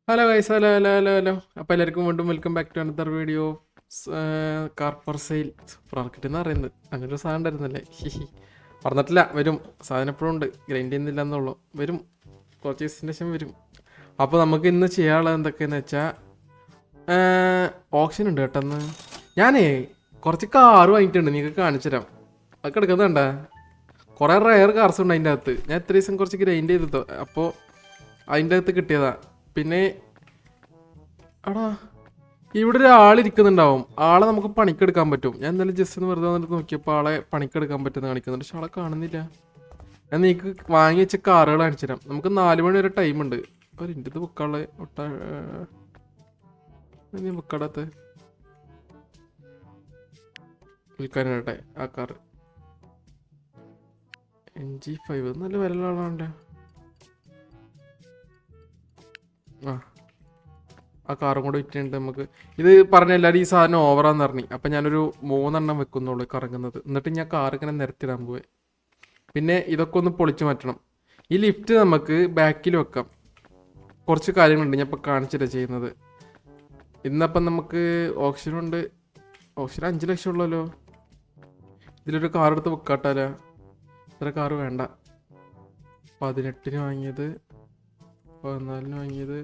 Hello guys, hello hello hello hello. അപ്പോൾ എല്ലാവർക്കും വീണ്ടും welcome back to another video. Car for sale super market എന്ന് പറയുന്നത് അങ്ങനെ ഒരു സാധനം ഉണ്ടായിരുന്നല്ലേ. ഹിഹി, പറഞ്ഞിട്ടില്ല, വരും. സാധനം എപ്പോഴും ഉണ്ട്, ഗ്രൈൻഡ് ചെയ്യുന്നില്ല എന്നുള്ളൂ. വരും, കുറച്ച് ദിവസത്തിന് ശേഷം വരും. അപ്പോൾ നമുക്ക് ഇന്ന് ചെയ്യാനുള്ളത് എന്തൊക്കെയാണെന്ന് വെച്ചാൽ ഓപ്ഷൻ ഉണ്ട് കേട്ടെന്ന്. ഞാനേ കുറച്ച് കാറ് വാങ്ങിയിട്ടുണ്ട്, നിങ്ങൾക്ക് കാണിച്ചു തരാം. അതൊക്കെ എടുക്കുന്നുണ്ടേ. കുറേ റയർ കാർസ് ഉണ്ട് അതിൻ്റെ അകത്ത്. ഞാൻ ഇത്ര ദിവസം കുറച്ച് ഗ്രൈൻഡ് ചെയ്തോ, അപ്പോൾ അതിൻ്റെ അകത്ത് കിട്ടിയതാ. പിന്നെ എടാ, ഇവിടെ ഒരാളിരിക്കുന്നുണ്ടാവും. ആളെ നമുക്ക് പണിക്കെടുക്കാൻ പറ്റും. ഞാൻ എന്തായാലും ജസ്റ്റ് ഒന്ന് വെറുതെ വന്നിട്ട് നോക്കിയപ്പോൾ ആളെ പണിക്കെടുക്കാൻ പറ്റുമെന്ന് കാണിക്കുന്നുണ്ട്. പക്ഷെ ആളെ കാണുന്നില്ല. ഞാൻ നീക്ക് വാങ്ങി വെച്ച കാറുകൾ കാണിച്ചു തരാം. നമുക്ക് 4 മണി വരെ ടൈമുണ്ട്. ഒരു ഇത് ബുക്കാളെ ബുക്കടത്ത് വിൽക്കാനായിട്ടെ ആ കാറ് NG5 നല്ല വിലയുള്ള ആളാണ്ടേ. ആ കാറും കൂടെ വിറ്റിട്ടുണ്ട് നമുക്ക്. ഇത് പറഞ്ഞ എല്ലാവരും ഈ സാധനം ഓവറാന്ന് പറഞ്ഞു. അപ്പം ഞാനൊരു 3 എണ്ണം വെക്കുന്നുള്ളൂ കറങ്ങുന്നത്. എന്നിട്ട് ഞാൻ കാർ ഇങ്ങനെ നിരത്തിടാൻ പോവേ. പിന്നെ ഇതൊക്കെ ഒന്ന് പൊളിച്ചു മാറ്റണം. ഈ ലിഫ്റ്റ് നമുക്ക് ബാക്കിൽ വെക്കാം. കുറച്ച് കാര്യങ്ങളുണ്ട്, ഞാൻ ഇപ്പം കാണിച്ചിട്ട് ചെയ്യുന്നത്. ഇന്നപ്പം നമുക്ക് ഓപ്ഷനുണ്ട്. ഓപ്ഷൻ 5 ലക്ഷം ഉള്ളല്ലോ. ഇതിലൊരു കാർ എടുത്ത് വെക്കാട്ടാലോ. ഇത്ര കാറ് വേണ്ട. 18 വാങ്ങിയത്, 14 വാങ്ങിയത്.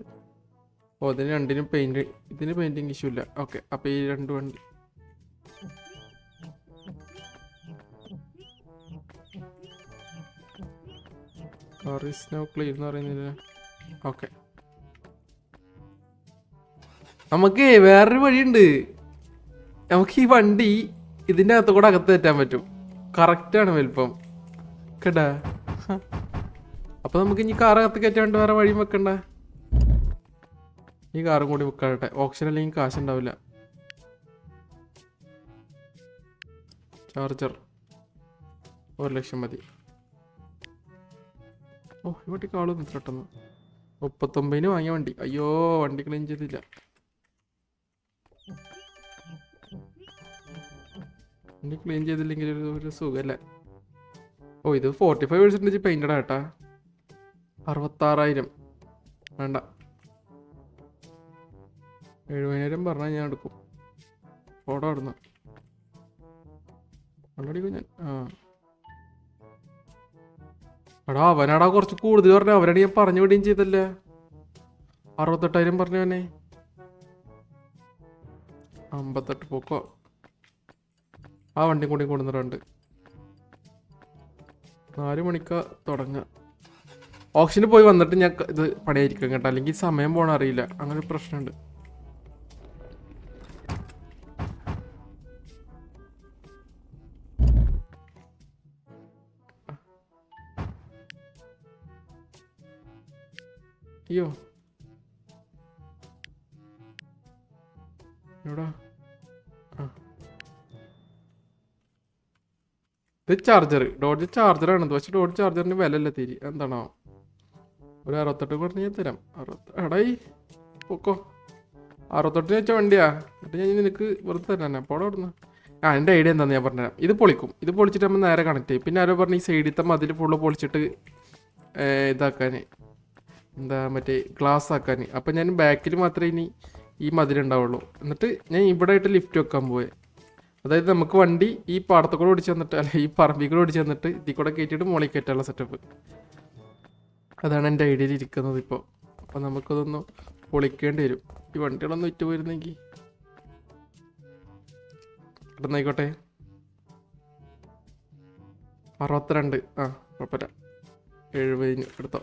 അതിന് രണ്ടിനും പെയിന്റ്, ഇതിന് പെയിന്റിങ് ഇഷ്യൂ ഇല്ല. ഓക്കെ, അപ്പൊ ഈ 2 വണ്ടി കാർ ഈസ് നൗ ക്ലീൻ എന്ന് പറയുന്നില്ല. ഓക്കെ, നമുക്ക് വേറൊരു വഴിയുണ്ട്. നമുക്ക് ഈ വണ്ടി ഇതിൻ്റെ അകത്ത് കൂടെ അകത്ത് കയറ്റാൻ പറ്റും. കറക്റ്റാണ് വലിപ്പം കേട്ടാ. അപ്പൊ നമുക്ക് ഇനി കാർ അകത്ത് കയറ്റാൻ വേണ്ടി വേറെ വഴിയും വെക്കണ്ട. ഈ കാറും കൂടി വെക്കാട്ടെ. ഓപ്ഷൻ അല്ലെങ്കിൽ കാശുണ്ടാവില്ല. ചാർജർ 1 ലക്ഷം മതി. ഓ, ഇവിടെ കാളും പെട്ടെന്ന് 39 വാങ്ങിയ വണ്ടി. അയ്യോ, വണ്ടി ക്ലീൻ ചെയ്തില്ല. വണ്ടി ക്ലീൻ ചെയ്തില്ലെങ്കിൽ ഒരു സുഖമല്ല. ഓ, ഇത് 45% പെയിന്റഡാ കേട്ടാ. 66,000 വേണ്ട. 70,000 പറഞ്ഞാൽ ഞാൻ എടുക്കും. ഫോട്ടോ ഇടുന്നു കണ്ടടിക്കും ഞാൻ. എടാ, അവനാടാ കുറച്ച് കൂടുതൽ പറഞ്ഞു. അവരോട് ഞാൻ പറഞ്ഞു വിടുകയും ചെയ്തല്ലേ. 68,000 പറഞ്ഞവനെ. 58 പോക്കോ. ആ വണ്ടിയും കൂടി കൊണ്ടുവന്നിട്ടുണ്ട്. 4 മണിക്ക് തുടങ്ങുക. ഓപ്ഷന് പോയി വന്നിട്ട് ഞാൻ ഇത് പണിയായിരിക്കും കേട്ടോ, അല്ലെങ്കിൽ സമയം പോകണം അറിയില്ല. അങ്ങനെ ഒരു പ്രശ്നമുണ്ട്. അയ്യോ, എവിടാ? ഇത് ചാർജർ, ഡോഡ്ജ് ചാർജറാണ്. പക്ഷെ ഡോഡ്ജ് ചാർജറിന് വില അല്ല തീരി. എന്താണോ ഒരു 68 കൊടുത്ത് ഞാൻ തരാം. 60 എടായി പൊക്കോ. 68 വെച്ച വണ്ടിയാ. എന്നിട്ട് ഞാൻ നിനക്ക് വെറുതെ തരാനാ. പോടെ അവിടുന്ന്. എൻ്റെ ഐഡിയ എന്താണെന്ന് ഞാൻ പറഞ്ഞുതരാം. ഇത് പൊളിക്കും. ഇത് പൊളിച്ചിട്ട് നമ്മൾ നേരെ കണക്ട് ചെയ്യും. പിന്നെ ആരോ പറഞ്ഞ് ഈ സൈഡിലത്തെ മതിൽ ഫുള്ള് പൊളിച്ചിട്ട് ഇതാക്കാൻ, എന്താ മറ്റേ ഗ്ലാസ് ആക്കാൻ. അപ്പം ഞാൻ ബാക്കിൽ മാത്രമേ ഇനി ഈ മതിലുണ്ടാവുള്ളൂ. എന്നിട്ട് ഞാൻ ഇവിടെ ആയിട്ട് ലിഫ്റ്റ് വെക്കാൻ പോവേ. അതായത് നമുക്ക് വണ്ടി ഈ പാടത്തെ കൂടെ ഓടിച്ച് തന്നിട്ട്, അല്ല ഈ പറമ്പിൽ കൂടെ ഓടിച്ച് തന്നിട്ട് ഇതിൽ കൂടെ കയറ്റിയിട്ട് മുകളിൽ കയറ്റാനുള്ള സെറ്റപ്പ്. അതാണ് എൻ്റെ ഐഡിയയിൽ ഇരിക്കുന്നത് ഇപ്പോൾ. അപ്പം നമുക്കതൊന്ന് പൊളിക്കേണ്ടി വരും. ഈ വണ്ടികളൊന്നും വിറ്റ് പോയിരുന്നെങ്കിൽ. ഇടുന്നായിക്കോട്ടെ. 62. ആ, കുഴപ്പമില്ല. 70 എടുത്തോ.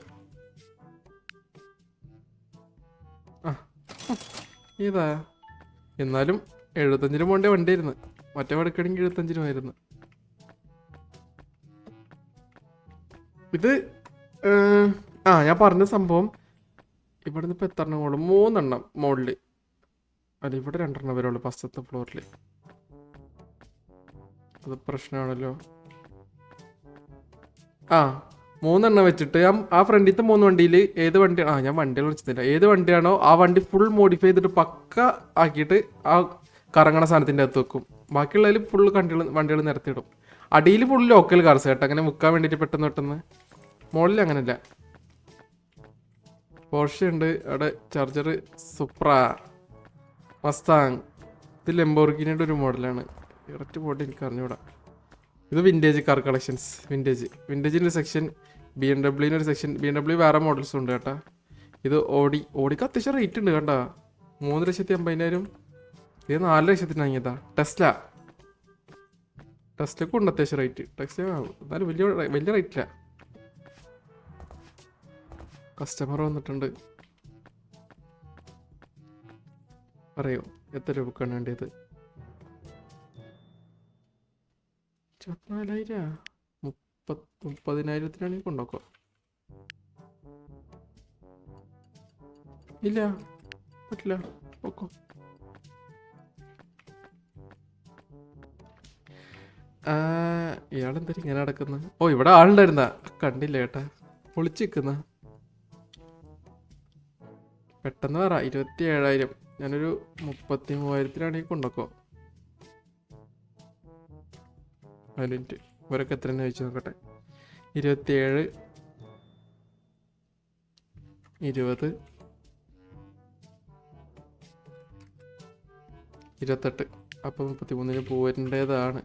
ആ, ഏതാ എന്നാലും 75 പോകേണ്ട വണ്ടിയായിരുന്നു. മറ്റേ വടക്കണെങ്കിൽ 75 ഇത് ഞാൻ പറഞ്ഞ സംഭവം ഇവിടുന്ന് ഇപ്പം എത്ര എണ്ണം ഉള്ളു? 3 എണ്ണം മുകളിൽ. അല്ല, ഇവിടെ 2 എണ്ണം വരുള്ളൂ ഫസ്റ്റത്തെ ഫ്ലോറിൽ. അത് പ്രശ്നമാണല്ലോ. 3 എണ്ണം വെച്ചിട്ട് ആ ഫ്രണ്ടിലത്തെ 3 വണ്ടിയിൽ ഏത് വണ്ടിയാണ്, ഞാൻ വണ്ടികൾ വിളിച്ചിട്ടില്ല, ഏത് വണ്ടിയാണോ ആ വണ്ടി ഫുൾ മോഡിഫൈ ചെയ്തിട്ട് പക്ക ആക്കിയിട്ട് ആ കറങ്ങണ സാധനത്തിൻ്റെ അകത്ത് വെക്കും. ബാക്കിയുള്ളതിൽ ഫുൾ വണ്ടികൾ നിരത്തിയിടും. അടിയിൽ ഫുൾ ലോക്കൽ കാർസ് കേട്ടോ, അങ്ങനെ മുക്കാൻ വേണ്ടിയിട്ട് പെട്ടെന്ന്. മുകളിൽ അങ്ങനെയല്ല. പോർഷ ഉണ്ട് അവിടെ. ചാർജർ സുപ്ര മസ്താങ്. ഇത് ലംബോർഗിനിയുടെ ഒരു മോഡലാണ്. കറക്റ്റ് മോഡൽ എനിക്ക് അറിഞ്ഞൂടാ. ഇത് വിൻറ്റേജ് കാർ കളക്ഷൻസ്. വിൻറ്റേജിൻ്റെ ഒരു സെക്ഷൻ, BMW ഒരു സെക്ഷൻ. BMW വേറെ മോഡൽസും ഉണ്ട് കേട്ടാ. ഇത് ഓടിക്ക് അത്യാവശ്യം റേറ്റ് ഉണ്ട് കേട്ടാ. 3,50,000. ഇത് 4,00,000 വാങ്ങിയതാ. ടെസ്ലക്ക് ഉണ്ട് അത്യാവശ്യം റേറ്റ്. ടെസ്ല എന്നാലും വലിയ റേറ്റില്ല. കസ്റ്റമർ വന്നിട്ടുണ്ട്. പറയോ എത്ര രൂപക്കാണ് വേണ്ടിയത്? 24,000. 30,000 കൊണ്ടോക്കോ. ഇല്ല പറ്റില്ല. ഓക്കോ. ഇയാളെന്തായാലും ഇങ്ങനെ നടക്കുന്നത്? ഓ ഇവിടെ ആളുണ്ടായിരുന്ന കണ്ടില്ല കേട്ടാ. പൊളിച്ച് നിൽക്കുന്ന. പെട്ടെന്ന് പറ. 27,000. ഞാനൊരു 33,000 കൊണ്ടോക്കോ. 1 മിനിറ്റ്. ഇവരൊക്കെ എത്ര തന്നെ വെച്ച് നോക്കട്ടെ. 27, 20, 28. അപ്പം 33 പോരേണ്ടതാണ്.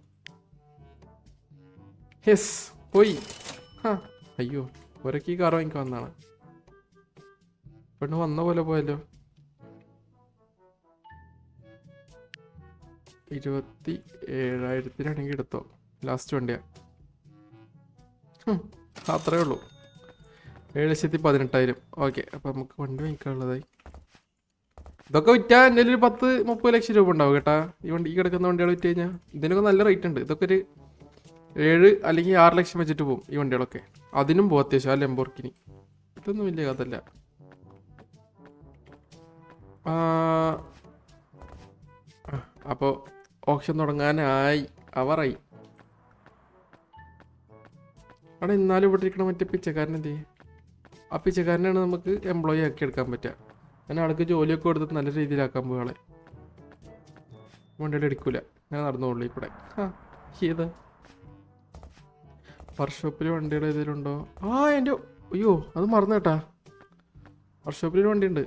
യെസ് പോയി. അയ്യോ ഒരൊക്കെ ഈ കാർ വാങ്ങിക്കാൻ വന്നാണ്. പെണ്ണ് വന്ന പോലെ പോയല്ലോ. 27,000 എടുത്തോ. ലാസ്റ്റ് വണ്ടിയാ. അത്രേ ഉള്ളൂ. 7,18,000. ഓക്കെ. അപ്പം നമുക്ക് വണ്ടി വാങ്ങിക്കാനുള്ളതായി. ഇതൊക്കെ വിറ്റാൽ എൻ്റെ ഒരു 10-30 ലക്ഷം രൂപ ഉണ്ടാവും കേട്ടാ. ഈ കിടക്കുന്ന വണ്ടികൾ വിറ്റ് കഴിഞ്ഞാൽ ഇതിനൊക്കെ നല്ല റേറ്റ് ഉണ്ട്. ഇതൊക്കെ ഒരു 7 അല്ലെങ്കിൽ 6 ലക്ഷം വെച്ചിട്ട് പോകും ഈ വണ്ടികളൊക്കെ. അതിനും പോകും അത്യാവശ്യം. ആ ലംബോർഗിനി ഇതൊന്നും വലിയ കഥല്ല. അപ്പോൾ ഓപ്ഷൻ തുടങ്ങാനായി. അവറായി. അവിടെ എന്നാലും ഇവിടെ ഇരിക്കണം മറ്റേ പിച്ചക്കാരൻ. എന്ത് ചെയ്യും? ആ പിച്ചക്കാരനാണ് നമുക്ക് എംപ്ലോയി ആക്കി എടുക്കാൻ പറ്റുക. അങ്ങനെ ആൾക്ക് ജോലിയൊക്കെ കൊടുത്തിട്ട് നല്ല രീതിയിലാക്കാൻ പോകാളെ. വണ്ടിയുടെ എടുക്കൂല. ഞാൻ നടന്നുള്ളൂ കൂടെ. ഏതാ വർക്ക്ഷോപ്പിൽ വണ്ടിയുടെ ഇതിലുണ്ടോ? എൻ്റെ അയ്യോ അത് മറന്നു കേട്ടാ. വർക്ക്ഷോപ്പിൽ വണ്ടി ഉണ്ട്.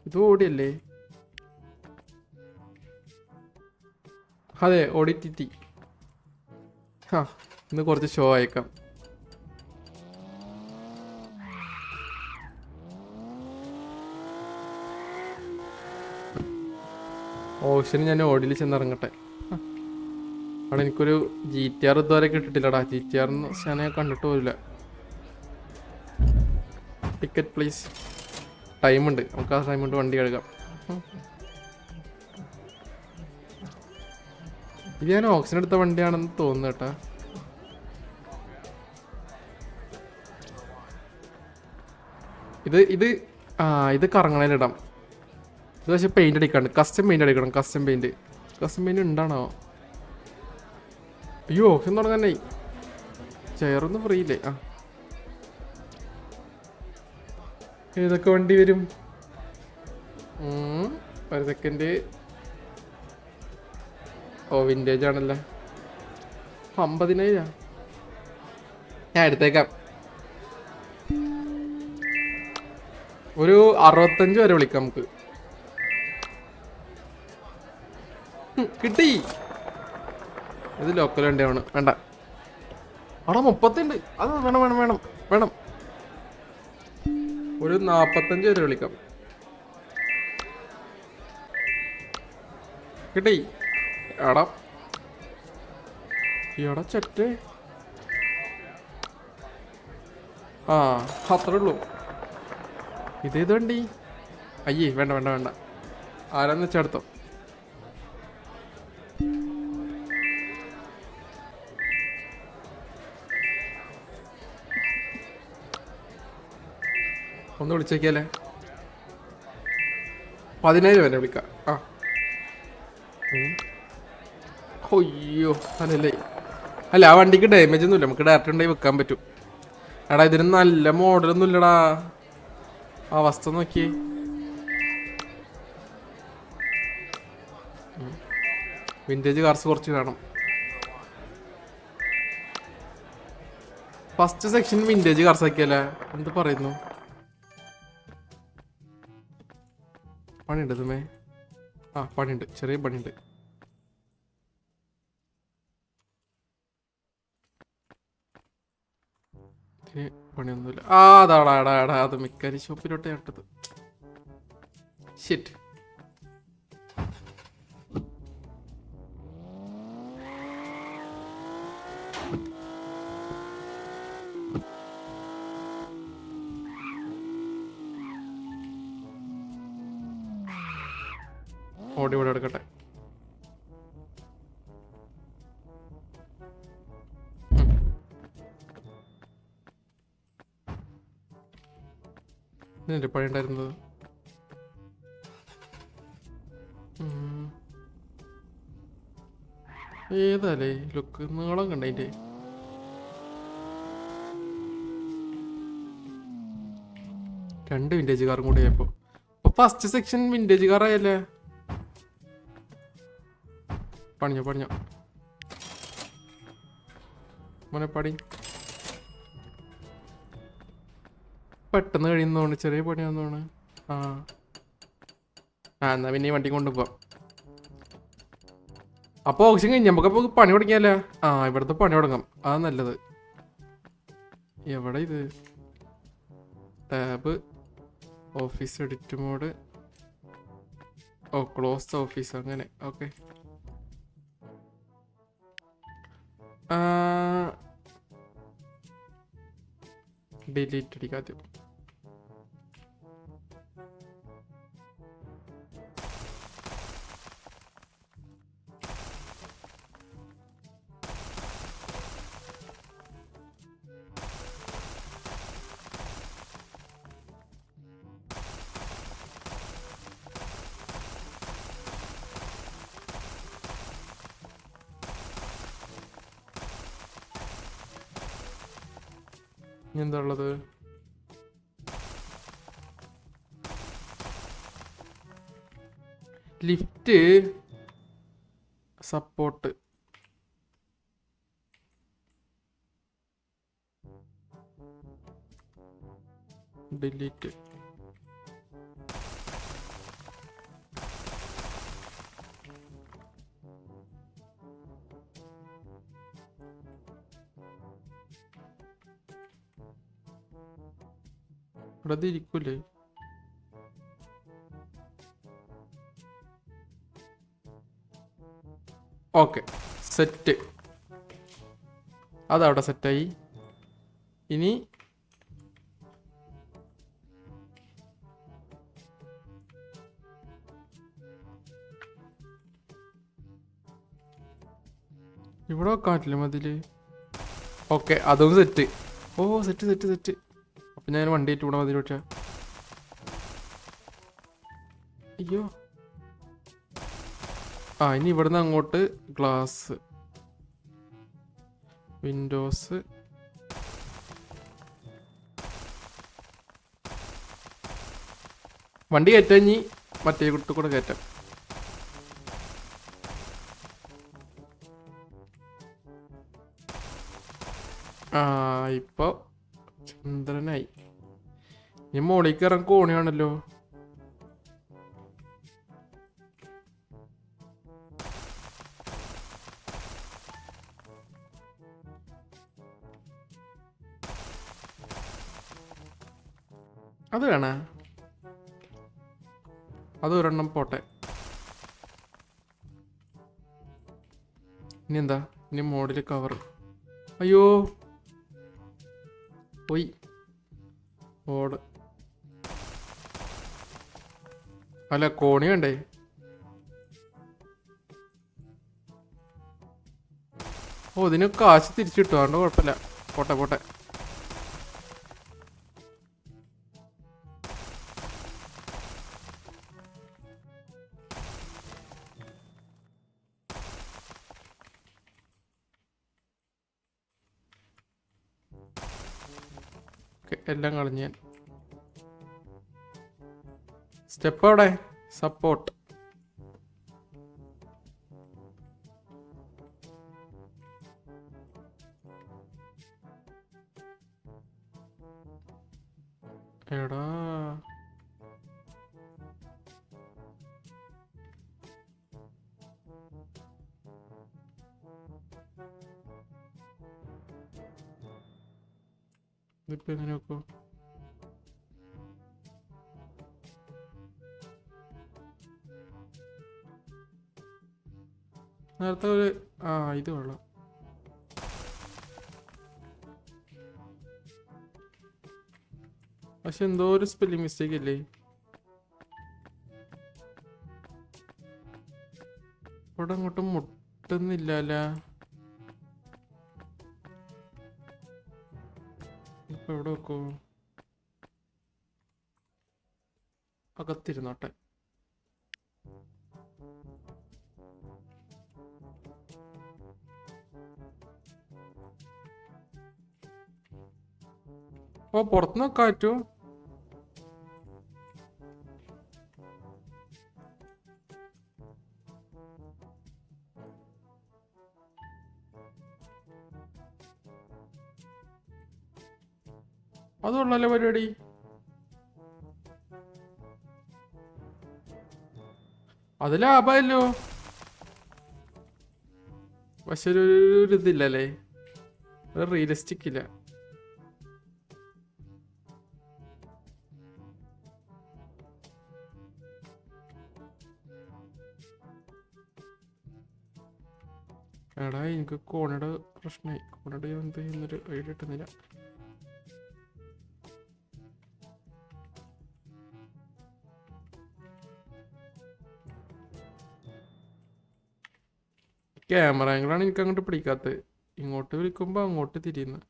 ഇത് ഓടിയല്ലേ? അതെ ഓടി TT. ഇന്ന് കുറച്ച് ഷോ അയക്കാം. ഓപ്ഷന് ഞാൻ ഓടിയിൽ ചെന്നിറങ്ങട്ടെ. അവിടെ എനിക്കൊരു GTR ഇതുവരെ കിട്ടിട്ടില്ലടാ. GTR ഞാൻ കണ്ടിട്ട് പോലില്ല. Ticket please. ടൈമുണ്ട്. നമുക്ക് ആ ടൈം കൊണ്ട് വണ്ടി കഴുകാം. ഇത് ഞാൻ ഓപ്ഷൻ എടുത്ത വണ്ടിയാണെന്ന് തോന്നുന്നു കേട്ടാ. ഇത് കറങ്ങണേലിടാം. ഇത് പക്ഷേ പെയിന്റ് അടിക്കാണ്ട്. കസ്റ്റം പെയിന്റ് അടിക്കണം. കസ്റ്റം പെയിന്റ് ഉണ്ടാണോ? അയ്യോ ഓപ്ഷൻ തുടങ്ങാനേ. ചെയറൊന്നും ഫ്രീ ഇല്ലേ? ഏതൊക്കെ വണ്ടി വരും? ഒരു സെക്കൻഡ്. വിൻറ്റേജ് ആണല്ലോ. 50,000 ഞാൻ എടുത്തേക്കാം. ഒരു 65 വരെ വിളിക്കാം നമുക്ക്. കിട്ടി. ഇത് ലോക്കൽ വണ്ടിയാണ്. വേണ്ട. അവിടെ 30 ഉണ്ട്. അത് വേണം. ഒരു 45 വരെ വിളിക്കാം. കിട്ടി. എടാ ചെറ്റേ. അത്രേ ഉള്ളൂ. ഇതേത് വണ്ടി? അയ്യേ വേണ്ട. ആരാന്ന് വെച്ചാൽ എടുത്തോ. ഒന്ന് വിളിച്ചേക്കല്ലേ. 17,000 വരെ വിളിക്കാം. അയ്യോ അതല്ലേ. അല്ല ആ വണ്ടിക്ക് ഡാമേജ് ഒന്നുമില്ല. നമുക്ക് ഡയറക്റ്റ് ഉണ്ടായി വെക്കാൻ പറ്റും. എടാ ഇതിന് നല്ല മോഡലൊന്നും ഇല്ലടാ. അവസ്ഥ നോക്കിയേ. വിൻറ്റേജ് കാർസ് കുറച്ച് കാണും. ഫസ്റ്റ് സെക്ഷൻ വിൻറ്റേജ് കാർസ് ആക്കിയല്ലേ? എന്ത് പറയുന്നു? പണിയുണ്ട് ഇതുമേ. ആ പണിയുണ്ട്, ചെറിയ പണിയുണ്ട്. പണിയൊന്നുമില്ല. ആ അതാടാ അത് മെക്കാനിക് ഷോപ്പിലോട്ട് ഇട്ടത്. ഷിറ്റ്. ഓടി ഇവിടെ എടുക്കട്ടെ. ഇതിൻ്റെ പണി ഉണ്ടായിരുന്നത്. ഏതാലേ ലുക്ക് നീളം കണ്ടതിൻ്റെ. രണ്ട് വിൻറ്റേജ് കാറും കൂടി ആയപ്പോൾ ഫസ്റ്റ് സെക്ഷൻ വിൻറ്റേജ് കാറായല്ലേ. പണിഞ്ഞോ മോനെ പണി. പെട്ടെന്ന് കഴിയുന്നോണ്ട് ചെറിയ പണിയാന്നോണ്. ആ എന്നാ പിന്നെ ഈ വണ്ടി കൊണ്ടുപോവാം. അപ്പോൾ ഓക്സിജൻ കഴിഞ്ഞ് നമുക്കപ്പോൾ പണി തുടങ്ങിയാലോ. ആ ഇവിടുത്തെ പണി തുടങ്ങാം, അതാ നല്ലത്. എവിടെ ഇത്? ടാബ്, ഓഫീസ്, എഡിറ്റ് മോഡ്, ഓ ക്ലോസ് ഓഫീസ്, അങ്ങനെ. ഓക്കെ, ഡിലീറ്റ് അടിക്കാദ്യം. എന്താ ഉള്ളത്? Lift support. ഡിലീറ്റ്. ഇവിടെ ഇരിക്കൂലേ? Okay, set. അതവിടെ സെറ്റായി. ഇനി ഇവിടെ വെക്കാറ്റില്ല മതില്. ഓക്കെ, അതും സെറ്റ്. ഓ സെറ്റ്. അപ്പം ഞാൻ വണ്ടിയായിട്ട് ഇവിടെ മതിൽ വെച്ചാ. അയ്യോ, ആ ഇനി ഇവിടുന്ന് അങ്ങോട്ട് ഗ്ലാസ്, വിൻഡോസ്, വണ്ടി കയറ്റാൻ ഇനി മറ്റേ കുട്ടി കൂടെ കയറ്റാം. ആ ഇപ്പൊ ചന്ദ്രനായി. ഇനി മോളിൽ കയറാൻ കോണിയാണല്ലോ. അത് വേണ, അത് ഒരെണ്ണം പോട്ടെ. ഇനി എന്താ? ഇനി മോഡിൽ കവർ. അയ്യോ പോയി ഓട്. അല്ല കോണി വേണ്ടേ? ഓ ഇതിന് കാശ് തിരിച്ചു കിട്ടും, അതുകൊണ്ട് കുഴപ്പമില്ല. പോട്ടെ. എല്ലാം കളഞ്ഞ് ഞാൻ. സ്റ്റെപ്പ് അവിടെ സപ്പോർട്ട്. എടാ ഇപ്പം എങ്ങനെ നോക്കൂ? നേരത്തെ ഒരു ഇത് കൊള്ളാം. പക്ഷെ എന്തോ ഒരു സ്പെല്ലിംഗ് മിസ്റ്റേക്ക് ഇല്ലേ? ഇവിടെ അങ്ങോട്ടും മുട്ടുന്നില്ല. ഇപ്പൊ എവിടെ വെക്കൂ? അകത്തിരുന്നോട്ടെ. ഓ, പുറത്തുനിന്ന് വെക്കാൻ പറ്റുമോ? അതുള്ളല്ലേ പരിപാടി. അത് ലാഭമല്ലോ. പക്ഷെ ഒരു ഇതില്ലല്ലേ, ഒരു റിയലിസ്റ്റിക് ഇല്ല. എടാ എനിക്ക് കോണയുടെ പ്രശ്നമായി. കോണയുടെ എന്ത് ചെയ്യുന്നൊരു ഐഡിയ കിട്ടുന്നില്ല. ക്യാമറ ആംഗിളാണ് എനിക്ക് അങ്ങോട്ട് പിടിക്കാത്തത്. ഇങ്ങോട്ട് വിളിക്കുമ്പോൾ അങ്ങോട്ട് തിരിയുന്നു.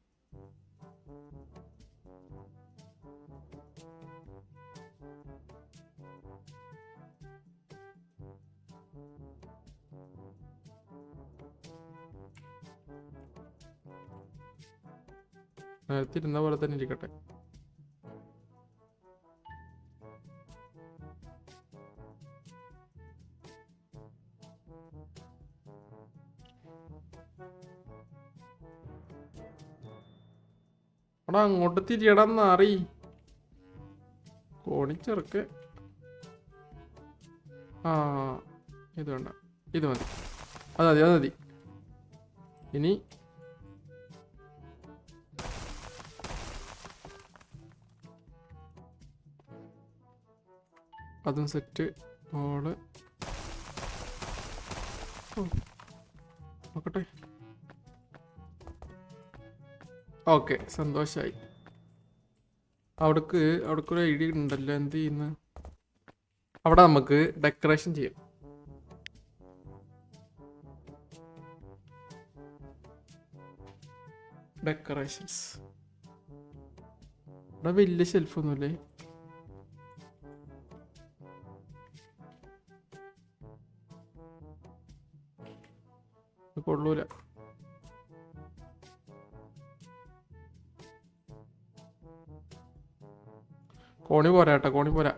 തിരുന്ന പോലെ തന്നെ ഇരിക്കട്ടെ. എടാ അങ്ങോട്ട് തിരിയടാ നാറി. കോണിച്ചെറുക്ക്. ഇത് വേണ്ട, ഇത് മതി. അത് മതി. ഇനി അതും സെറ്റ്. ഓള് നോക്കട്ടെ. ഓക്കെ, സന്തോഷമായി. അവിടേക്ക് ഒരു ഐഡിയ ഉണ്ടല്ലോ. എന്ത് ചെയ്യുന്നു? അവിടെ നമുക്ക് ഡെക്കറേഷൻ ചെയ്യാം. ഡെക്കറേഷൻസ് ഇവിടെ വലിയ ഷെൽഫൊന്നുമില്ലേ? കൊള്ളൂല. കോണി പോരാ കേട്ടോ, കോണി പോരാ.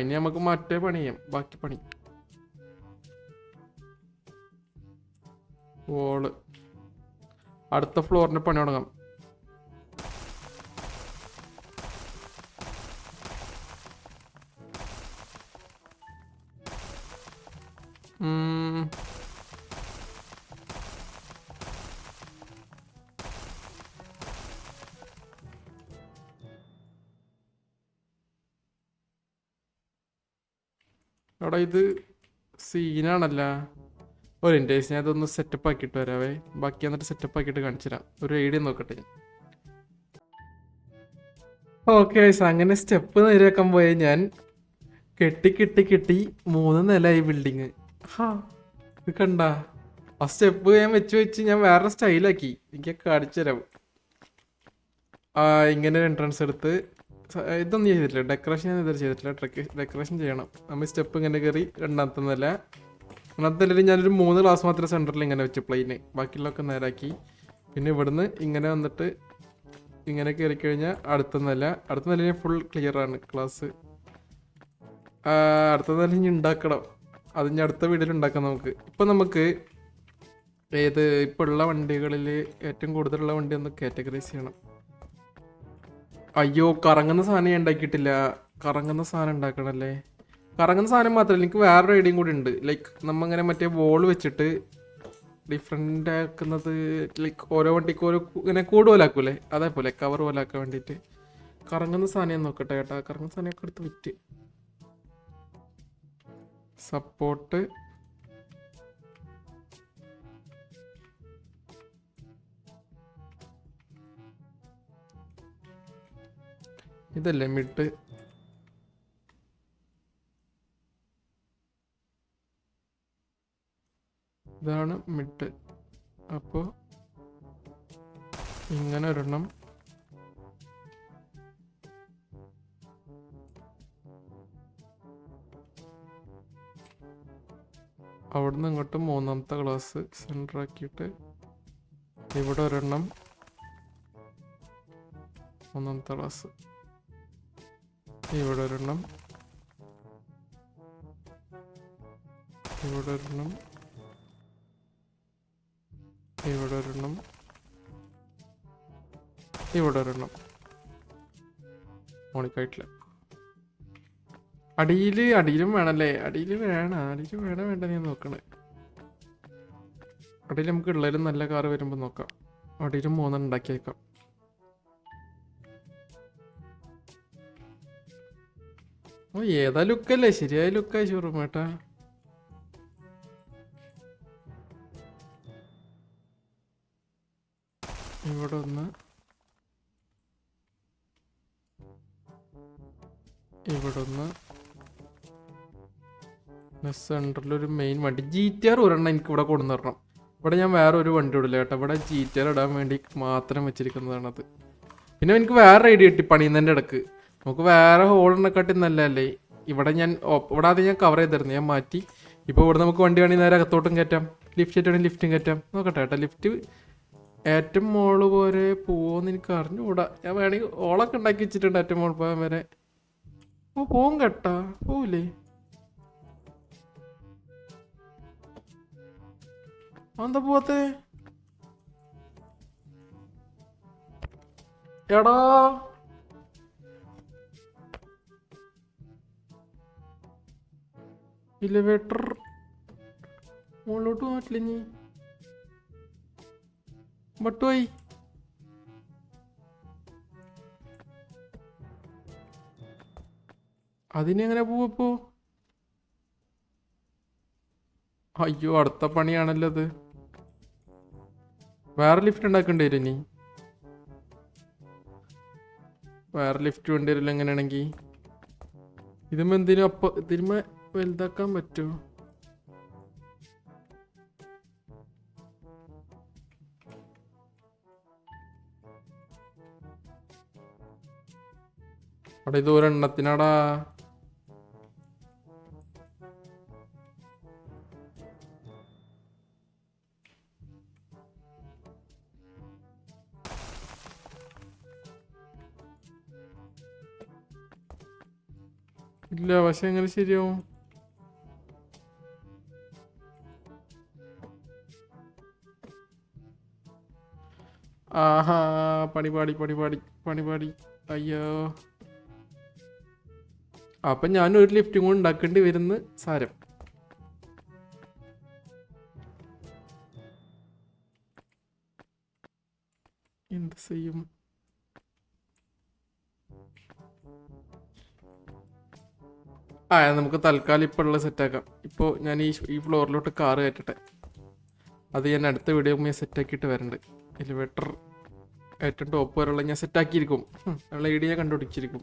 ഇനി നമുക്ക് മറ്റേ പണി ചെയ്യാം. ബാക്കി പണി വോള്. അടുത്ത ഫ്ലോറിന്റെ പണി തുടങ്ങാം. എടാ ഇത് സീനാണല്ല. ഒരു ഇൻറ്റേഴ്സ് ഞാൻ അതൊന്ന് സെറ്റപ്പ് ആക്കിയിട്ട് വരാവേ. ബാക്കി എന്നിട്ട് സെറ്റപ്പ് ആക്കിയിട്ട് കാണിച്ചു തരാം. ഒരു ഐഡിയ നോക്കട്ടെ ഞാൻ. ഓക്കെ, അങ്ങനെ സ്റ്റെപ്പ് നേരെയാക്കാൻ പോയ ഞാൻ കെട്ടി 3 നിലയായി ബിൽഡിങ്. ഇത് കണ്ട ആ സ്റ്റെപ്പ് ഞാൻ വെച്ച് ഞാൻ വേറെ സ്റ്റൈലാക്കി. എനിക്ക് കാണിച്ചു തരാം. ഇങ്ങനെ ഒരു എൻട്രൻസ് എടുത്ത് ഇതൊന്നും ചെയ്തിട്ടില്ല. ഡെക്കറേഷൻ ഞാൻ ഇതുവരെ ചെയ്തിട്ടില്ല. ഡെക്കറേഷൻ ചെയ്യണം. നമ്മൾ സ്റ്റെപ്പ് ഇങ്ങനെ കയറി രണ്ടാമത്തെ നില. രണ്ടാമത്തെ നിലയിൽ ഞാനൊരു 3 ഗ്ലാസ് മാത്രമേ സെൻറ്ററിൽ ഇങ്ങനെ വെച്ച് പ്ലെയിന്. ബാക്കിയുള്ളതൊക്കെ നേരാക്കി. പിന്നെ ഇവിടുന്ന് ഇങ്ങനെ വന്നിട്ട് ഇങ്ങനെ കയറി കഴിഞ്ഞാൽ അടുത്ത നില ഫുൾ ക്ലിയറാണ് ക്ലാസ്. അടുത്ത നില ഇനി ഉണ്ടാക്കണം. അത് ഇനി അടുത്ത വീഡിയോയിൽ ഉണ്ടാക്കാം നമുക്ക്. ഇപ്പം നമുക്ക് ഇപ്പോൾ ഉള്ള വണ്ടികളിൽ ഏറ്റവും കൂടുതലുള്ള വണ്ടി ഒന്ന് കാറ്റഗറൈസ് ചെയ്യണം. അയ്യോ, കറങ്ങുന്ന സാധനം ഞാൻ ഉണ്ടാക്കിയിട്ടില്ല. കറങ്ങുന്ന സാധനം ഉണ്ടാക്കണല്ലേ. കറങ്ങുന്ന സാധനം മാത്രമല്ല, എനിക്ക് വേറൊരു ഐഡിയയും കൂടി ഉണ്ട്. ലൈക്ക് നമ്മങ്ങനെ മറ്റേ വോൾ വെച്ചിട്ട് ഡിഫറെൻ്റ് ആക്കുന്നത്, ലൈക്ക് ഓരോ വണ്ടിക്ക് ഓരോ ഇങ്ങനെ കൂട് പോലാക്കൂലേ, അതേപോലെ കവർ പോലാക്കാൻ വേണ്ടിയിട്ട് കറങ്ങുന്ന സാധനം നോക്കട്ടെ കേട്ടാ. കറങ്ങുന്ന സാധനമൊക്കെ എടുത്ത് വിറ്റ് സപ്പോർട്ട് ഇതല്ലേ മിഡ്. ഇതാണ് മിഡ്. അപ്പോൾ ഇങ്ങനെ ഒരെണ്ണം, അവിടുന്ന് ഇങ്ങോട്ട് മൂന്നാമത്തെ ഗ്ലാസ് സെൻറ്റർ ആക്കിയിട്ട് ഇവിടെ ഒരെണ്ണം, മൂന്നാമത്തെ ഗ്ലാസ് ഇവിടെ ഒരെണ്ണം, ഇവിടെ ഒരെണ്ണം, ഇവിടെ ഒരെണ്ണം, ഇവിടെ ഒരെണ്ണം. മോണിക്കായിട്ടില്ല. അടിയിലും വേണമല്ലേ? അടിയിൽ വേണം വേണ്ട നീ നോക്കണേ. അടിയിൽ നമുക്ക് ഉള്ളതിലും നല്ല കാറ് വരുമ്പോൾ നോക്കാം. അടിയിലും 3 ഉണ്ടാക്കിയേക്കാം. ഓ ഏതാ ലുക്കല്ലേ? ശരിയായ ലുക്കായി ഷോറൂമേട്ടാ. ഇവിടെ ഒന്ന്, ഇവിടെ ഒന്ന്, സെൻറ്ററിലൊരു മെയിൻ വണ്ടി. GTR ഒരെണ്ണം എനിക്ക് ഇവിടെ കൊണ്ടു തരണം. ഇവിടെ ഞാൻ വേറെ ഒരു വണ്ടി ഇടില്ല കേട്ടോ. ഇവിടെ GTR ഇടാൻ വേണ്ടി മാത്രം വെച്ചിരിക്കുന്നതാണത്. പിന്നെ എനിക്ക് വേറെ ഐഡിയ കിട്ടി പണിയുന്നതിൻ്റെ ഇടക്ക്. നമുക്ക് വേറെ ഹോളിനെക്കാട്ടി നല്ലതല്ലേ ഇവിടെ. ഇവിടെ ആദ്യം ഞാൻ കവർ ചെയ്തിരുന്നു, ഞാൻ മാറ്റി. ഇപ്പോൾ ഇവിടെ നമുക്ക് വണ്ടി വേണമെങ്കിൽ നേരെ അകത്തോട്ടും കയറ്റാം, ലിഫ്റ്റ് ആയിട്ട് വേണമെങ്കിൽ ലിഫ്റ്റും കയറ്റാം. നോക്കട്ടെ കേട്ടോ, ലിഫ്റ്റ് ഏറ്റവും മോള് പോലെ പോവോന്ന് എനിക്ക് അറിഞ്ഞുകൂടാ. ഞാൻ വേണമെങ്കിൽ ഓളൊക്കെ ഉണ്ടാക്കി വെച്ചിട്ടുണ്ട് ഏറ്റവും മോൾ പോകാൻ വരെ. ഓ പോവും കേട്ടാ, പോവില്ലേ? എന്താ പോവാത്തെ? എടാ ഇലവേറ്റർ മുകളിലോട്ട് മാറ്റില്ല നീ. ബട്ടുപോയി. അതിനെങ്ങനെ പോവപ്പോ? അയ്യോ അടുത്ത പണിയാണല്ലോ അത്. വേറെ ലിഫ്റ്റ് ഉണ്ടാക്കേണ്ടി വരും ഇനി. വേറെ ലിഫ്റ്റ് വേണ്ടി വരില്ല എങ്ങനെയാണെങ്കിൽ. ഇതുമ്പോ എന്തിനും അപ്പൊ ഇതിന്മേ വലുതാക്കാൻ പറ്റുമോ? അവിടെ ഇത് ഒരെണ്ണത്തിനാടാ. ഇല്ല പക്ഷെ എങ്ങനെ ശരിയാവും? ആഹാ പണിപാടി. അയ്യോ, അപ്പൊ ഞാൻ ഒരു ലിഫ്റ്റും കൂടെ ഉണ്ടാക്കേണ്ടി വരുന്ന സാരം. എന്ത് ചെയ്യും? നമുക്ക് തൽക്കാലം ഇപ്പോൾ ഉള്ള സെറ്റാക്കാം. ഇപ്പോൾ ഞാൻ ഈ ഫ്ലോറിലോട്ട് കാറ് കയറ്റട്ടെ. അത് ഞാൻ അടുത്ത വീഡിയോ ഞാൻ സെറ്റാക്കിയിട്ട് വരണ്ട്. എലിവേറ്റർ ഏറ്റവും ടോപ്പ് വരെയുള്ള ഞാൻ സെറ്റാക്കിയിരിക്കും. ഉള്ള ഐഡിയ കണ്ടുപിടിച്ചിരിക്കും.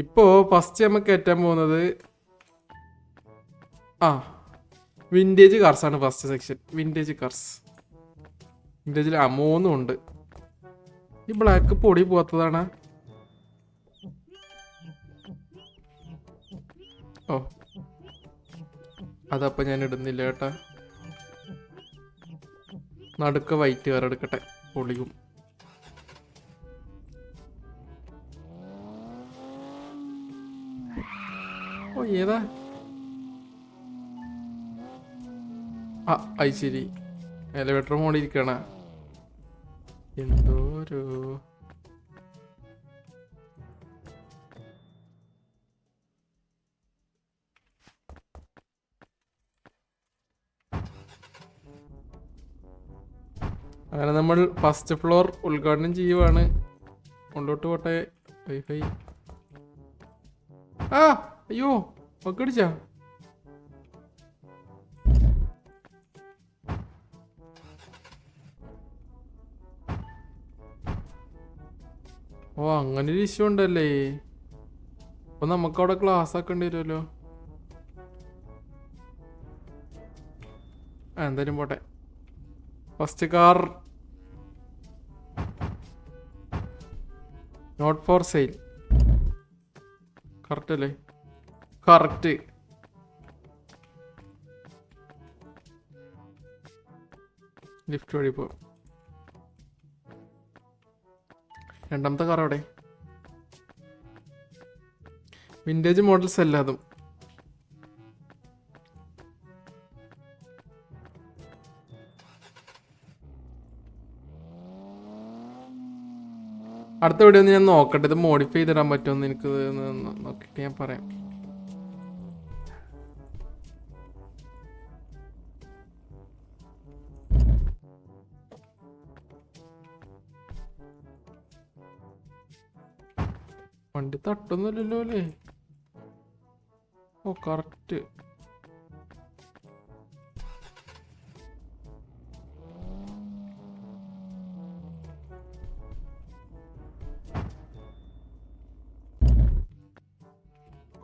ഇപ്പോൾ ഫസ്റ്റ് നമുക്ക് കയറ്റാൻ പോകുന്നത് വിൻറ്റേജ് കാർസാണ്. First section vintage cars. വിൻറ്റേജിൽ 3 ഉണ്ട്. ഈ ബ്ലാക്ക് പൊടി പോകാത്തതാണ്. ഓ അതപ്പോൾ ഞാൻ ഇടുന്നില്ല കേട്ടാ. നടുക്ക വൈറ്റ് വേറെ എടുക്കട്ടെ, പൊളിയും. ഓ ഏതാ? അത് ശരി, എലിവേറ്റർ മോളിരിക്കണ. എന്തോരോ അങ്ങനെ നമ്മൾ ഫസ്റ്റ് ഫ്ലോർ ഉദ്ഘാടനം ചെയ്യുവാണ്. മുന്നോട്ട് പോട്ടെ. വൈഫൈ അയ്യോ ഒക്കടിച്ചാ. ഓ അങ്ങനെ ഒരു ഇഷ്യൂ ഉണ്ടല്ലേ. അപ്പൊ നമുക്കവിടെ ക്ലാസ് ആക്കേണ്ടി വരുമല്ലോ. എന്തായാലും പോട്ടെ. First car not for sale. Correct അല്ലേ? കറക്റ്റ്. ലിഫ്റ്റ് വഴി പോ. രണ്ടാമത്തെ കാർ അവിടെ വിൻറ്റേജ് മോഡൽസ് എല്ലാതും. അടുത്ത വീഡിയോ ഒന്ന് ഞാൻ നോക്കട്ടെ, ഇത് മോഡിഫൈ ചെയ്തിടാൻ പറ്റുമെന്ന് എനിക്ക് നോക്കിയിട്ട് ഞാൻ പറയാം. വണ്ടി തട്ടൊന്നുമില്ലല്ലോ അല്ലേ? ഓ കറക്റ്റ്.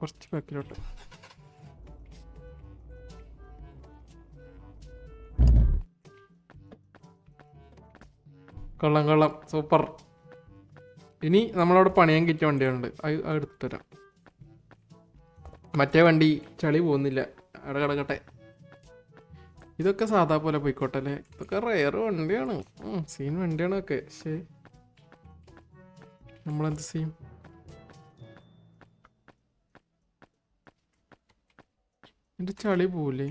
കുറച്ച് ബാക്കിലോട്ട്. കൊള്ളാം സൂപ്പർ. ഇനി നമ്മളവിടെ പണിയാൻ കിട്ടിയ വണ്ടിയുണ്ട്, അത് എടുത്തിട്ട് തരാം. മറ്റേ വണ്ടി ചളി പോകുന്നില്ല, അവിടെ കിടക്കട്ടെ. ഇതൊക്കെ സാധാ പോലെ പോയിക്കോട്ടെ അല്ലേ? ഇതൊക്കെ റെയർ വണ്ടിയാണ്, സീൻ വണ്ടിയാണ് ഒക്കെ. പക്ഷേ നമ്മളെന്ത് ചെയ്യും? എൻ്റെ ചളി പോവില്ലേ?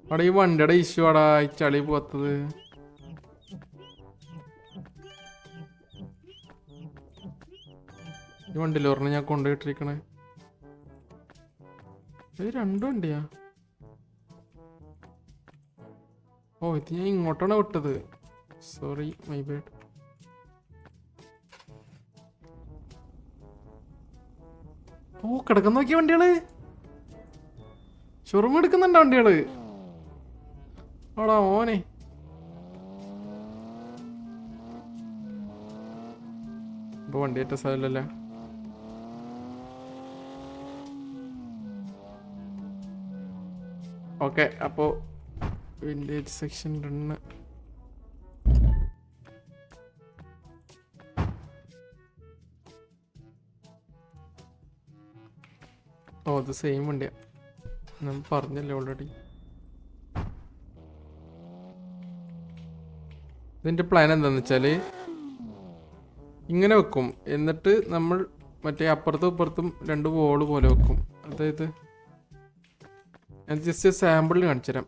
അവിടെ ഈ വണ്ടിയുടെ ഇഷ്യൂ ആടാ ഈ ചളി പോവാത്തത്. ഈ വണ്ടിയിൽ പറഞ്ഞ ഞാൻ കൊണ്ടുപോയിട്ടിരിക്കണേ. ഇത് രണ്ടു വണ്ടിയാ? ഓ ഇത് ഞാൻ ഇങ്ങോട്ടാണ് വിട്ടത്, സോറി മൈ ബാഡ്. ഓ കിടക്കുന്ന നോക്കിയ വണ്ടികള്, ഷോറൂം എടുക്കുന്നുണ്ടോ വണ്ടികള്? ആടാ ഓനെ ഇപ്പൊ വണ്ടി ഏറ്റ സ്ഥലമല്ലേ. ഓക്കെ അപ്പോ വിൻറ്റേജ് സെക്ഷൻ 2. ഓ അത് സെയിം വണ്ടിയാ, ഞാൻ പറഞ്ഞല്ലേ ഓൾറെഡി. ഇതിൻ്റെ പ്ലാൻ എന്താണെന്ന് വെച്ചാൽ ഇങ്ങനെ വെക്കും, എന്നിട്ട് നമ്മൾ മറ്റേ അപ്പുറത്തും ഇപ്പുറത്തും 2 വോള് പോലെ വെക്കും. അതായത് ഞാൻ ജസ്റ്റ് സാമ്പിളിൽ കാണിച്ചു തരാം.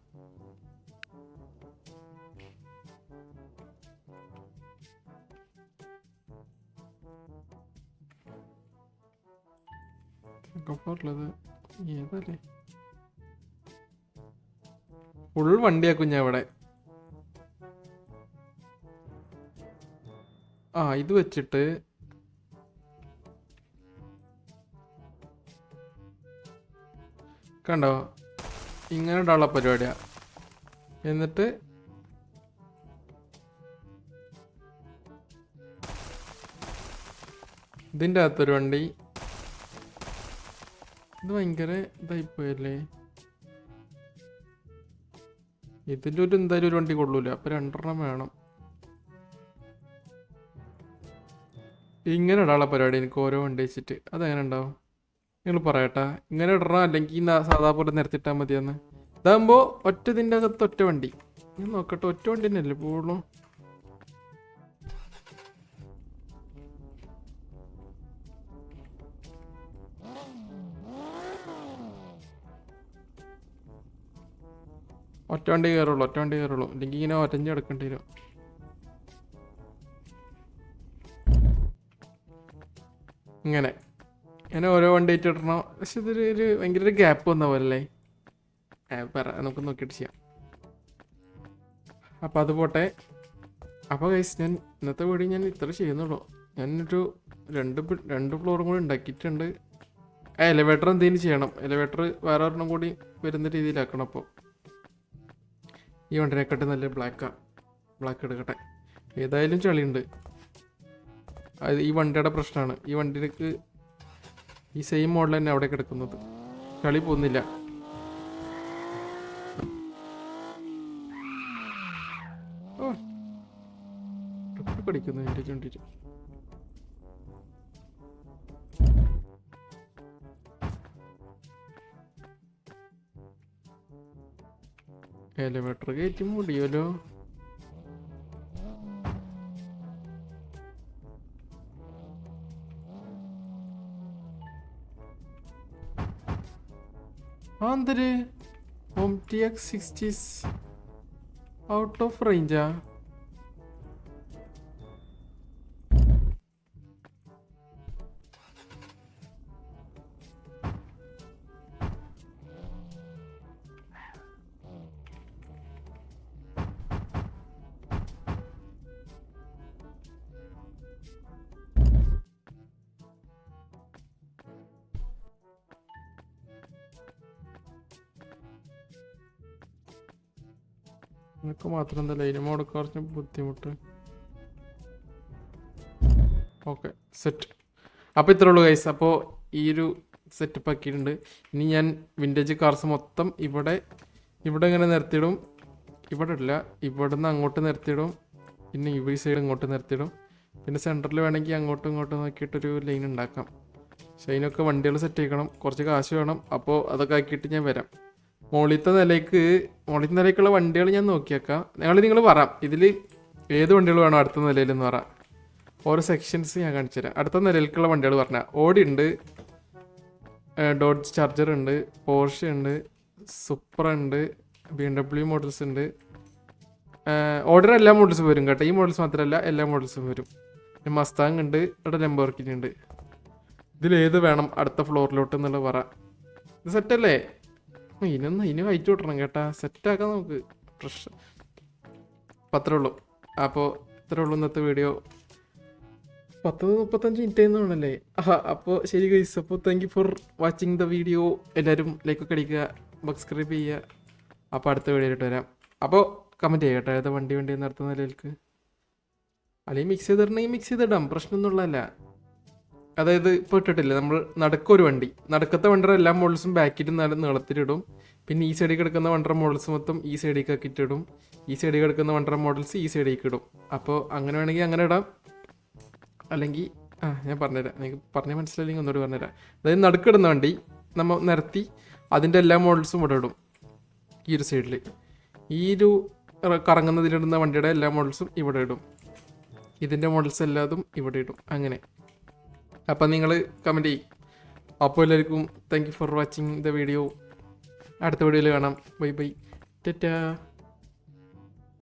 ഏതല്ലേ ഫുൾ വണ്ടിയാക്കും ഞാൻ ഇവിടെ. ഇത് വെച്ചിട്ട് കണ്ടോ ഇങ്ങനെ ഇടാനുള്ള പരിപാടിയാ. എന്നിട്ട് ഇതിൻ്റെ അകത്തൊരു വണ്ടി. ഇത് ഭയങ്കര ഇതായിപ്പോയല്ലേ. ഇതിൻ്റെ എന്തായാലും ഒരു വണ്ടി കൊള്ളൂല, അപ്പൊ 2 വേണം. ഇങ്ങനെ ഇടാനുള്ള പരിപാടി എനിക്ക് ഓരോ വണ്ടി വെച്ചിട്ട്. അതെങ്ങനെ ഉണ്ടാവും നിങ്ങൾ പറയട്ടാ? ഇങ്ങനെ ഇടണം അല്ലെങ്കിൽ സാധാ പോലെ നിരത്തിട്ടാൽ മതിയെന്ന്. ഇതാകുമ്പോൾ ഒറ്റ ഇതിൻ്റെ അകത്ത് ഒറ്റ വണ്ടി. ഞാൻ നോക്കട്ടെ, ഒറ്റ വണ്ടി തന്നെയല്ലേ പോകുള്ളൂ. ഒറ്റ വണ്ടി കയറുള്ളൂ, അല്ലെങ്കിൽ ഇങ്ങനെ ഒറ്റഞ്ഞ് കിടക്കേണ്ടി വരും. ഇങ്ങനെ ഓരോ വണ്ടി ആയിട്ട് ഇടണം. പക്ഷെ ഇതൊരു ഭയങ്കര ഗ്യാപ്പ് വന്ന പോലെ അല്ലേ? നമുക്ക് നോക്കിയിട്ട് ചെയ്യാം. അപ്പോൾ അത് പോട്ടെ. അപ്പോൾ ഗൈസ് ഞാൻ ഇന്നത്തെ വീഡിയോ ഞാൻ ഇത്ര ചെയ്യുന്നുള്ളൂ. ഞാനൊരു രണ്ട് ഫ്ലോറും കൂടി ഉണ്ടാക്കിയിട്ടുണ്ട്. എലിവേറ്റർ എന്തെങ്കിലും ചെയ്യണം. എലിവേറ്റർ വേറെ ഒരെണ്ണം കൂടി വരുന്ന രീതിയിലാക്കണം. അപ്പോൾ ഈ വണ്ടിനെക്കാട്ടി നല്ല ബ്ലാക്ക് എടുക്കട്ടെ. ഏതായാലും ചളിയുണ്ട്. അത് ഈ വണ്ടിയുടെ പ്രശ്നമാണ്. ഈ വണ്ടിക്ക് ഈ സെയിം മോഡൽ തന്നെ അവിടെ കിടക്കുന്നത്, ചളി പോകുന്നില്ല. ഓ പഠിക്കുന്നു എൻ്റെ ചുണ്ടിട്ട്. എലിവേറ്റർ കയറ്റി മുടിയല്ലോ. ആന്തര് OMTX60 ഔട്ട് ഓഫ് റേഞ്ചാ? നിനക്ക് മാത്രം എന്താ ലൈൻ മോഡ് കുറച്ച് ബുദ്ധിമുട്ട്. Okay set. അപ്പോൾ ഇത്രേ ഉള്ളൂ ഗൈസ്. അപ്പോൾ ഈ ഒരു സെറ്റപ്പ് ആക്കിയിട്ടുണ്ട്. ഇനി ഞാൻ വിൻറ്റേജ് കാർസ് മൊത്തം ഇവിടെ ഇങ്ങനെ നിർത്തിയിടും. ഇവിടെ ഇല്ല, ഇവിടെ നിന്ന് അങ്ങോട്ട് നിർത്തിയിടും. പിന്നെ ഈ സൈഡ് ഇങ്ങോട്ട് നിർത്തിയിടും. പിന്നെ സെൻറ്ററിൽ വേണമെങ്കിൽ അങ്ങോട്ടും ഇങ്ങോട്ടും നോക്കിയിട്ടൊരു ലൈൻ ഉണ്ടാക്കാം. പക്ഷേ അതിനൊക്കെ വണ്ടികൾ സെറ്റ് ചെയ്യണം, കുറച്ച് കാശ് വേണം. അപ്പോൾ അതൊക്കെ ആക്കിയിട്ട് ഞാൻ വരാം. മുകളിലത്തെ നിലയ്ക്കുള്ള വണ്ടികൾ ഞാൻ നോക്കിയേക്കാം. നിങ്ങൾ പറയാം ഇതിൽ ഏത് വണ്ടികൾ വേണം അടുത്ത നിലയിലെന്ന് പറയാം. ഓരോ സെക്ഷൻസ് ഞാൻ കാണിച്ചു തരാം. അടുത്ത നിലയിലേക്കുള്ള വണ്ടികൾ പറഞ്ഞാൽ ഓഡി ഉണ്ട്, ഡോഡ്ജ് ചാർജർ ഉണ്ട്, പോർഷ ഉണ്ട്, സൂപ്പർ ഉണ്ട്, BMW മോഡൽസ് ഉണ്ട്. ഓർഡർ എല്ലാ മോഡൽസും വരും കേട്ടോ. ഈ മോഡൽസ് മാത്രമല്ല എല്ലാ മോഡൽസും വരും. പിന്നെ മസ്താങ് ഉണ്ട്, ഇവിടെ ലംബോർഗിനി ഉണ്ട്. ഇതിലേത് വേണം അടുത്ത ഫ്ലോറിലോട്ട് എന്നുള്ളത് പറ. ഇത് സെറ്റല്ലേ? ഇനി ഹൈറ്റ് വിട്ടണം കേട്ടാ, സെറ്റാക്കാം നമുക്ക്. പ്രശ്നം അത്രേ ഉള്ളൂ. അപ്പോൾ ഇത്രേ ഉള്ളൂ ഇന്നത്തെ വീഡിയോ. 35 മിനിറ്റ് ആയിരുന്നല്ലേ? അപ്പോൾ ശരി ഗൈസ്. അപ്പോൾ thank you for watching the video. എല്ലാവരും ലൈക്കൊക്കെ അടിക്കുക, സബ്സ്ക്രൈബ് ചെയ്യുക. അപ്പോൾ അടുത്ത വീഡിയോയിലോട്ട് വരാം. അപ്പോൾ കമൻറ്റ് ചെയ്യുക കേട്ടോ, ഏതാ വണ്ടി നടത്തുന്ന നിലയിലേക്ക്. അല്ലെങ്കിൽ മിക്സ് ചെയ്തിടണമെങ്കിൽ മിക്സ് ചെയ്തിടാം, പ്രശ്നമൊന്നുമുള്ളതല്ല. അതായത് ഇപ്പോൾ ഇട്ടിട്ടില്ല നമ്മൾ നടുക്കൊരു വണ്ടി, നടുക്കത്തെ വണ്ടിയുടെ എല്ലാ മോഡൽസും ബാക്കിൽ നീളത്തിലിടും. പിന്നെ ഈ സൈഡിൽ കിടക്കുന്ന വണ്ടർ മോഡൽസ് മൊത്തം ഈ സൈഡിലേക്ക് ആക്കിയിട്ടിടും. ഈ സൈഡിൽ കിടക്കുന്ന വണ്ടർ മോഡൽസ് ഈ സൈഡിലേക്ക് ഇടും. അപ്പോൾ അങ്ങനെ വേണമെങ്കിൽ അങ്ങനെ ഇടാം. അല്ലെങ്കിൽ ഞാൻ പറഞ്ഞുതരാം, നിങ്ങൾക്ക് പറഞ്ഞാൽ മനസ്സിലായില്ലെങ്കിൽ ഒന്നുകൂടി പറഞ്ഞുതരാം. അതായത് നടുക്കിടുന്ന വണ്ടി നമ്മൾ നിരത്തി അതിൻ്റെ എല്ലാ മോഡൽസും ഇവിടെ ഇടും. ഈ ഒരു സൈഡിൽ ഈ ഒരു കറങ്ങുന്നതിലിടുന്ന വണ്ടിയുടെ എല്ലാ മോഡൽസും ഇവിടെ ഇടും. ഇതിൻ്റെ മോഡൽസ് എല്ലാതും ഇവിടെ ഇടും. അങ്ങനെ അപ്പം നിങ്ങൾ കമൻറ്റ് ചെയ്യും. അപ്പോൾ എല്ലാവർക്കും thank you for watching the video. അടുത്ത വീഡിയോയിൽ കാണാം. Bye bye, Tata.